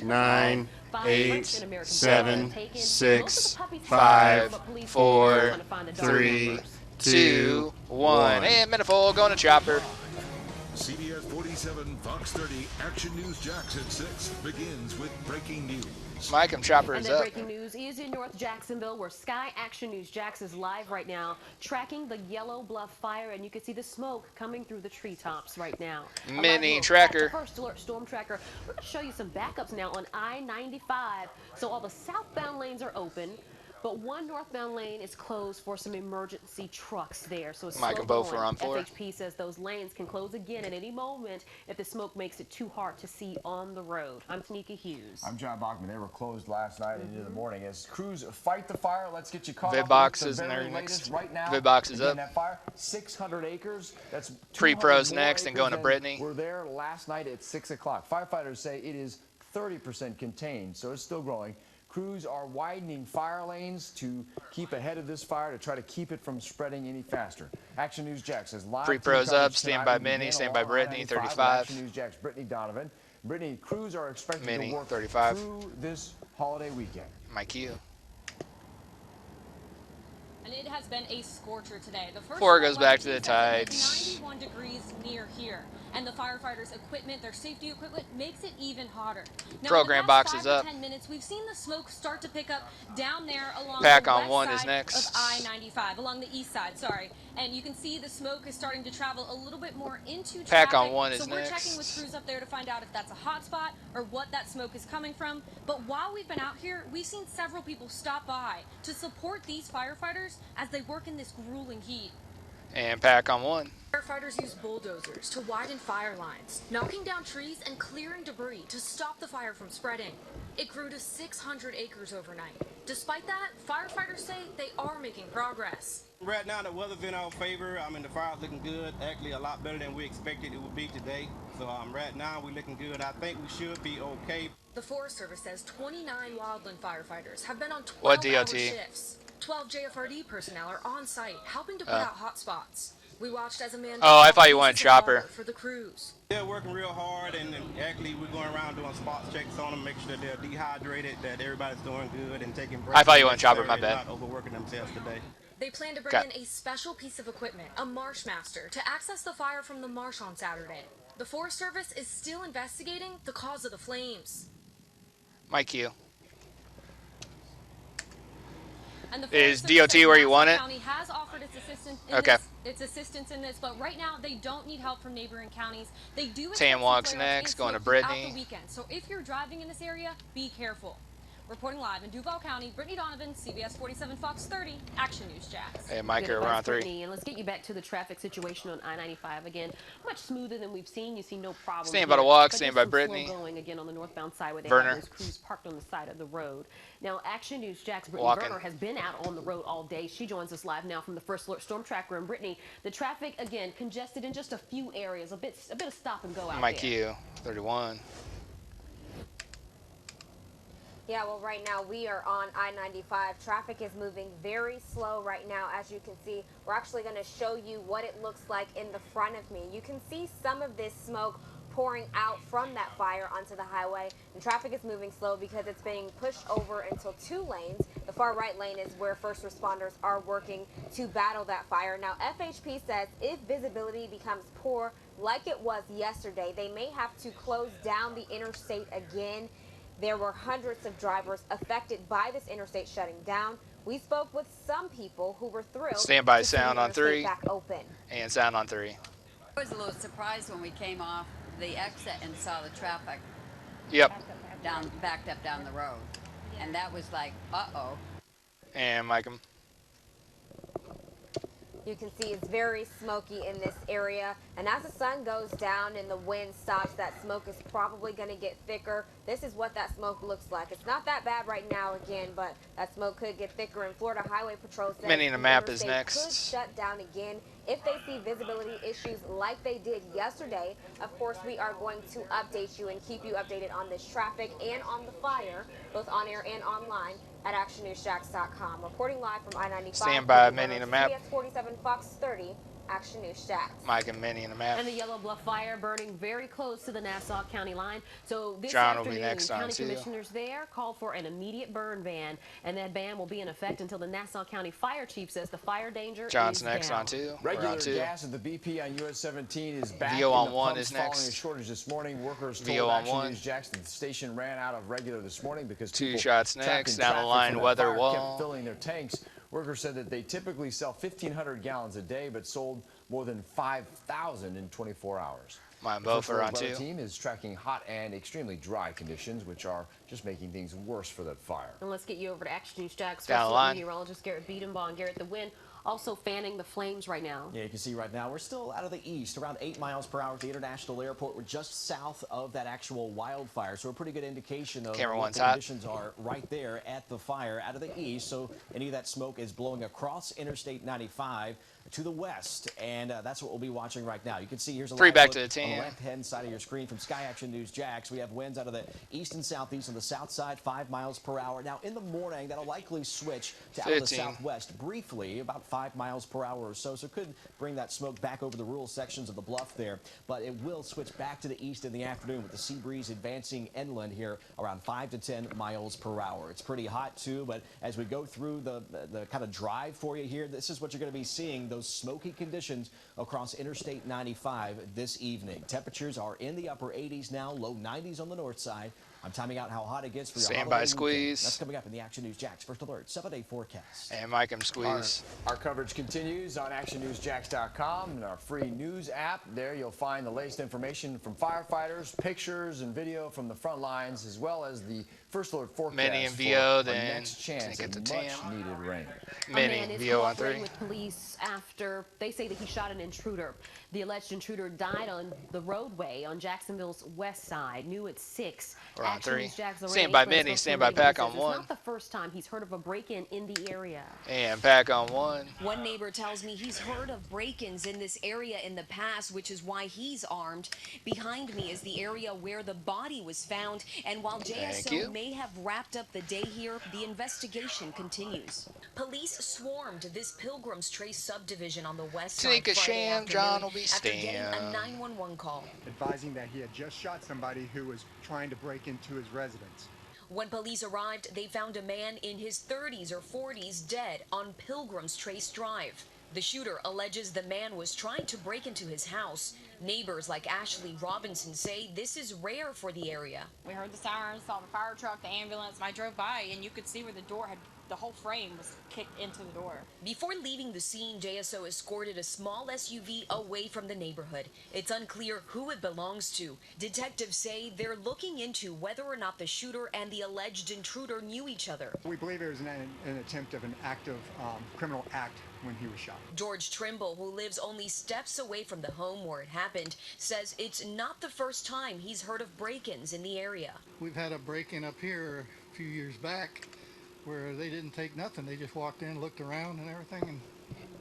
9, 8, 7, 6, 5, 4, 3, 2, 1. And Manifold going to chopper. CBS 47 Fox 30 Action News Jacks at 6 begins with breaking news. Mike and Chopper is up. Breaking news is in North Jacksonville, where Sky Action News Jacks is live right now, tracking the Yellow Bluff fire, and you can see the smoke coming through the treetops right now. Mini tracker. First alert storm tracker. We're going to show you some backups now on I-95. So all the southbound lanes are open, but one northbound lane is closed for some emergency trucks there. So it's Mike and Bo for on 4. FHP says those lanes can close again at any moment if the smoke makes it too hard to see on the road. I'm Tanika Hughes. I'm John Bachman. They were closed last night and into the morning. As crews fight the fire, let's get you caught up. VidBox is in there next. Right now, VidBox is up. That fire, 600 acres. That's Pre-pros next and going to Brittany. We're there last night at 6 o'clock. Firefighters say it is 30% contained, so it's still growing. Crews are widening fire lanes to keep ahead of this fire to try to keep it from spreading any faster. Action News Jax says live. Pre-pros up, stand by Minnie, stand by Brittany, 35. Action News Jax, Brittany Donovan. Brittany, crews are expected Minnie, to work 35. through this holiday weekend. Mike Q. And it has been a scorcher today. The first 4 goes back to the tides. 91 degrees near here. And the firefighters' equipment, their safety equipment, makes it even hotter. Now, Program box is up. 10 minutes, we've seen the smoke start to pick up down there along Pack the on west 1 side is next. of I-95, along the east side, sorry. And you can see the smoke is starting to travel a little bit more into traffic. Pack on 1 is so we're next. checking with crews up there to find out if that's a hot spot or what that smoke is coming from. But while we've been out here, we've seen several people stop by to support these firefighters as they work in this grueling heat. And pack on 1. Firefighters use bulldozers to widen fire lines, knocking down trees and clearing debris to stop the fire from spreading. It grew to 600 acres overnight. Despite that, firefighters say they are making progress. Right now, the weather's in our favor. I mean, the fire's looking good, actually a lot better than we expected it would be today. So right now, we're looking good. I think we should be okay. The Forest Service says 29 wildland firefighters have been on 12 What hour DOT? shifts. 12 JFRD personnel are on site, helping to put out hot spots. We watched as a man. Oh, I thought you wanted chopper. For the crews. They're working real hard, and actually we're going around doing spot checks on them, make sure that they're dehydrated, that everybody's doing good, and taking breaks. I thought you wanted chopper, my bad. Not overworking themselves today. They plan to bring in a special piece of equipment, a marsh master, to access the fire from the marsh on Saturday. The Forest Service is still investigating the cause of the flames. Mike Q. And the Is Forest Service DOT where you want it? County has offered its assistance in this, but right now they don't need help from neighboring counties. They do. Tam walks next, going to Brittany. The weekend. So if you're driving in this area, be careful. Reporting live in Duval County, Brittany Donovan, CBS 47 Fox 30, Action News Jacks. Hey, Mike, we're on 3. And let's get you back to the traffic situation on I-95 again. Much smoother than we've seen. You see no problem. Stand by the walk, stand by Brittany. Going again on the northbound side where they Werner. have those crews parked on the side of the road. Now, Action News Jacks, Brittany Werner has been out on the road all day. She joins us live now from the First Alert Storm Tracker. And Brittany, the traffic again congested in just a few areas. A bit of stop and go out Mike there. Q, 31. Yeah, well, right now we are on I-95. Traffic is moving very slow right now. As you can see, we're actually going to show you what it looks like in the front of me. You can see some of this smoke pouring out from that fire onto the highway, and traffic is moving slow because it's being pushed over until 2 lanes. The far right lane is where first responders are working to battle that fire. Now, FHP says if visibility becomes poor like it was yesterday, they may have to close down the interstate again. There were hundreds of drivers affected by this interstate shutting down. We spoke with some people who were thrilled. Standby sound on 3. Back open. And sound on 3. I was a little surprised when we came off the exit and saw the traffic. Yep. Backed up down the road. And that was like, uh-oh. And Mike. You can see it's very smoky in this area, and as the sun goes down and the wind stops, that smoke is probably going to get thicker. This is what that smoke looks like. It's not that bad right now again, but that smoke could get thicker, and Florida Highway Patrol says Mini the map is could next. shut down again if they see visibility issues like they did yesterday. Of course, we are going to update you and keep you updated on this traffic and on the fire, both on air and online at actionnewsjacks.com. Reporting live from I-95. Stand by, Minnie the map. CBS 47 Fox 30, Action News Jax. Mike and Minnie in the map. And the Yellow Bluff fire burning very close to the Nassau County line. So this John will afternoon, be next on county too. commissioners there called for an immediate burn ban, and that ban will be in effect until the Nassau County fire chief says the fire danger John's is next down. on two. Regular on two. gas at the BP on US 17 is back. VO in on the one pumps is next. Following a shortage this morning, workers VO told on Action one. News Jax that the station ran out of regular this morning because Two people shots trapped next. in Down the traffic line, from that weather fire wall. kept filling their tanks. Workers said that they typically sell 1,500 gallons a day, but sold more than 5,000 in 24 hours. Mine The both First are Alert on Weather two. team is tracking hot and extremely dry conditions, which are just making things worse for that fire. And let's get you over to Action News Jax. Down the First line. meteorologist Garrett Beatenbaugh. Garrett, the wind also fanning the flames right now. Yeah, you can see right now we're still out of the east, around 8 miles per hour at the International Airport. We're just south of that actual wildfire, so a pretty good indication of Camera what one's the hot. conditions are right there at the fire out of the east. So any of that smoke is blowing across Interstate 95 to the west, and that's what we'll be watching right now. You can see here's a Three live back look to the on the team. left-hand side of your screen from Sky Action News Jax. We have winds out of the east and southeast on the south side, 5 miles per hour. Now in the morning, that'll likely switch to out of the 15. southwest briefly, about 5 miles per hour or so. So it could bring that smoke back over the rural sections of the bluff there, but it will switch back to the east in the afternoon with the sea breeze advancing inland here around 5 to 10 miles per hour. It's pretty hot too, but as we go through the kind of drive for you here, this is what you're going to be seeing, those smoky conditions across Interstate 95 this evening. Temperatures are in the upper 80s now, low 90s on the north side. I'm timing out how hot it gets for your Stand holiday by weekend. squeeze. That's coming up in the Action News Jax First Alert 7-day forecast. And Mike and squeeze. Our coverage continues on actionnewsjax.com and our free news app. There you'll find the latest information from firefighters, pictures and video from the front lines, as well as the First Alert forecast Minnie and for VO, a then next chance get at the much team. needed rain. Minnie, A man is VO on cooperating 3. with police after they say that he shot an intruder. The alleged intruder died on the roadway on Jacksonville's west side, new at 6. We're on Action 3. News Jax Stand by Lorraine Minnie, spokesperson stand by Braden Pack says on it's 1. not the first time he's heard of a break-in in the area. And Pack on 1. One neighbor tells me he's heard of break-ins in this area in the past, which is why he's armed. Behind me is the area where the body was found, and while JSO may have wrapped up the day here, the investigation continues. Police swarmed this Pilgrim's Trace subdivision on the west side Take a Friday sham, afternoon John will be after getting a stammed. 911 call. Advising that he had just shot somebody who was trying to break into his residence. When police arrived, they found a man in his 30s or 40s dead on Pilgrim's Trace Drive. The shooter alleges the man was trying to break into his house. Neighbors like Ashley Robinson say this is rare for the area. We heard the sirens, saw the fire truck, the ambulance, and I drove by and you could see where the door had, the whole frame was kicked into the door. Before leaving the scene, JSO escorted a small SUV away from the neighborhood. It's unclear who it belongs to. Detectives say they're looking into whether or not the shooter and the alleged intruder knew each other. We believe it was an attempt of an active criminal act when he was shot. George Trimble, who lives only steps away from the home where it happened, says it's not the first time he's heard of break-ins in the area. We've had a break-in up here a few years back where they didn't take nothing. They just walked in, looked around and everything,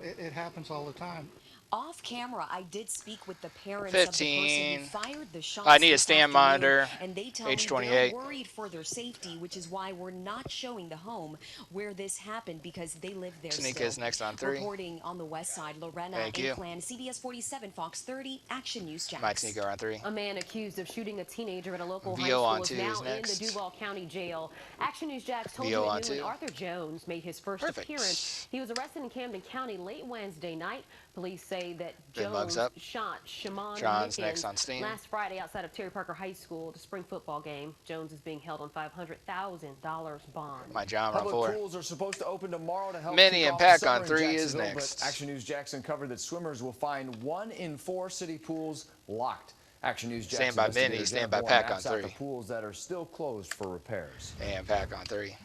and it happens all the time. Off camera, I did speak with the parents 15. of the person who fired the shots. I need a this stand afternoon, monitor. and they tell Age me 28. they're worried for their safety, which is why we're not showing the home where this happened because they live there Tanika's still. next on 3. Reporting on the west side, Lorena Thank you. Inclan, CBS 47, Fox 30, Action News Jax. My Tanika on 3. A man accused of shooting a teenager at a local high VO school on is 2 now is in next. the Duval County Jail. Action News Jax told VO you on at noon 2. Arthur Jones made his first appearance. He was arrested in Camden County late Wednesday night. Police say that Been mugs Jones up. shot Shaman John's Mickens next on Steam. last Friday outside of Terry Parker High School at a spring football game. Jones is being held on $500,000 bond. My John on Public 4. pools are supposed to open tomorrow to help Minnie kick and off Pack the summer on in 3 is Jacksonville, next. But Action News Jackson covered that swimmers will find 1 in 4 city pools locked. Action News Jackson Stand by Minnie, investigators stand by therefore Pack on maps out 3. the pools that are still closed for repairs. And Pack on 3.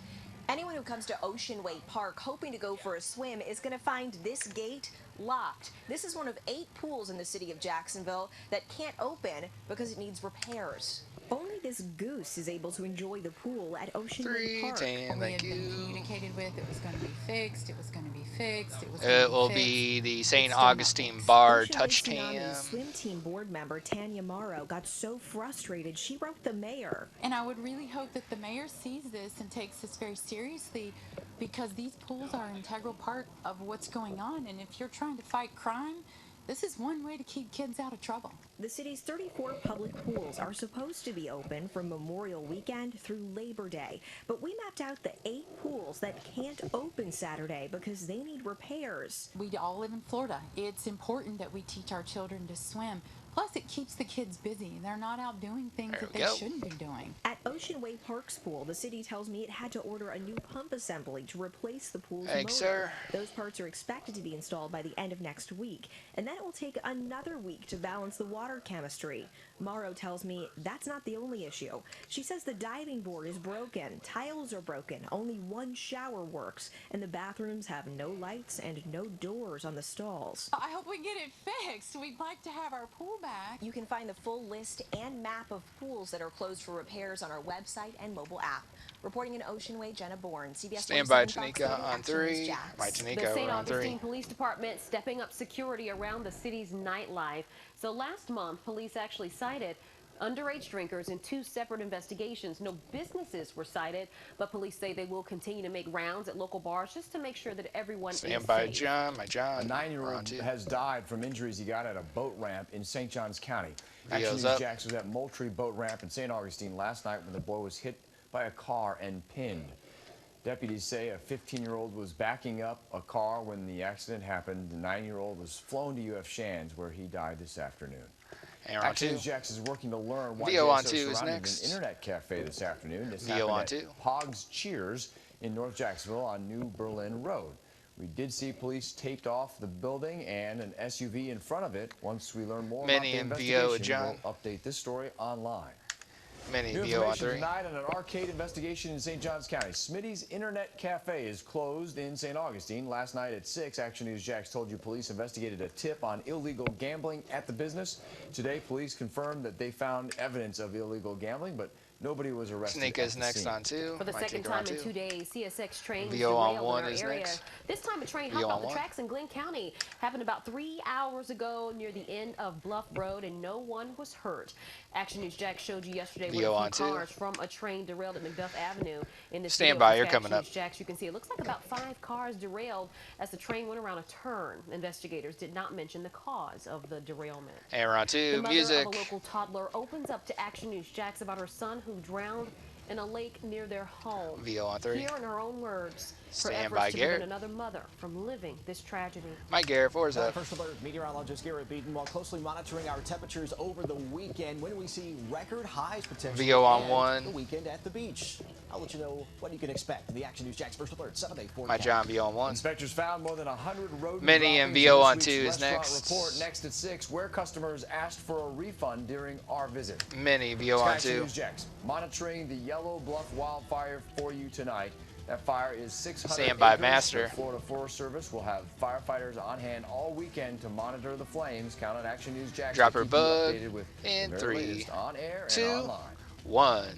Anyone who comes to Ocean Way Park hoping to go for a swim is going to find this gate locked. This is one of 8 pools in the city of Jacksonville that can't open because it needs repairs. Only this goose is able to enjoy the pool at Ocean Way Park. 310, thank you. Communicated with it was going to be fixed. It was going to be fixed. It was. It will be the St. Augustine Bar touch team. Swim team board member Tanya Morrow got so frustrated she wrote the mayor. And I would really hope that the mayor sees this and takes this very seriously, because these pools are an integral part of what's going on. And if you're trying to fight crime, This is one way to keep kids out of trouble. The city's 34 public pools are supposed to be open from Memorial Weekend through Labor Day, but we mapped out the 8 pools that can't open Saturday because they need repairs. We all live in Florida. It's important that we teach our children to swim. Plus, it keeps the kids busy. They're not out doing things that they shouldn't be doing. At Ocean Way Park's pool, the city tells me it had to order a new pump assembly to replace the pool's Thanks, motor. sir. Those parts are expected to be installed by the end of next week, and then it will take another week to balance the water chemistry. Morrow tells me that's not the only issue. She says the diving board is broken, tiles are broken, only one shower works, and the bathrooms have no lights and no doors on the stalls. I hope we get it fixed. We'd like to have our pool back. You can find the full list and map of pools that are closed for repairs on our website and mobile app. Reporting in Ocean Way, Jenna Bourne, CBS. Stand by, Tanika, on 3. My Tanika, the St. on 3. Augustine Police Department stepping up security around the city's nightlife. So last month, police actually cited underage drinkers in 2 separate investigations. No businesses were cited, but police say they will continue to make rounds at local bars just to make sure that everyone is safe. By John, my John. A 9-year-old has died from injuries he got at a boat ramp in St. Johns County. Video's Action up. News Jax was at Moultrie Boat Ramp in St. Augustine last night when the boy was hit by a car and pinned. Deputies say a 15-year-old was backing up a car when the accident happened. The 9-year-old was flown to UF Shands, where he died this afternoon. Action News Jax is working to learn why JSO surrounded an internet cafe this afternoon. This happened at Pog's Cheers in North Jacksonville on New Berlin Road. We did see police taped off the building and an SUV in front of it. Once we learn more about the investigation, we'll update this story online. New information tonight on an arcade investigation in St. Johns County. Smitty's Internet Cafe is closed in St. Augustine. Last night at 6, Action News Jax told you police investigated a tip on illegal gambling at the business. Today, police confirmed that they found evidence of illegal gambling, but nobody was arrested. Sneaka's next on 2. For the second time in 2 days, CSX trains VO on derailed 1 in our is area. next. This time a train hopped off the tracks in Glenn County. Happened about 3 hours ago near the end of Bluff Road, and no one was hurt. Action News Jax showed you yesterday where a few cars from a train derailed at Macduff Avenue. In this Stand by, you're coming up. Jax, you can see it looks like about 5 cars derailed as the train went around a turn. Investigators did not mention the cause of the derailment. Air on 2, the mother music. of a local toddler opens up to Action News Jax about her son who drowned in a lake near their home. VO on 3. Here in her own words, her Stand efforts by, to Garrett. prevent another mother from living this tragedy. Mike Garrett, 4's up. First alert, meteorologist Garrett Beaton, while closely monitoring our temperatures over the weekend when we see record highs potentially. VO on and 1. The weekend at the beach. I'll let you know what you can expect in the Action News Jax First Alert 7-day forecast. My John, VO on 1. Inspectors found more than 100 rodent Mini and droppings VO in on this 2 week's is restaurant next. Report next at 6, where customers asked for a refund during our visit. Mini, VO on Action 2. News Jax, monitoring the Yellow Bluff wildfire for you tonight. That fire is 600 Stand by, acres. Master. The Florida Forest Service will have firefighters on hand all weekend to monitor the flames. Count on Action News Jax. Drop to her keep you bug updated with in the very 3, latest on air 2, and online. 1.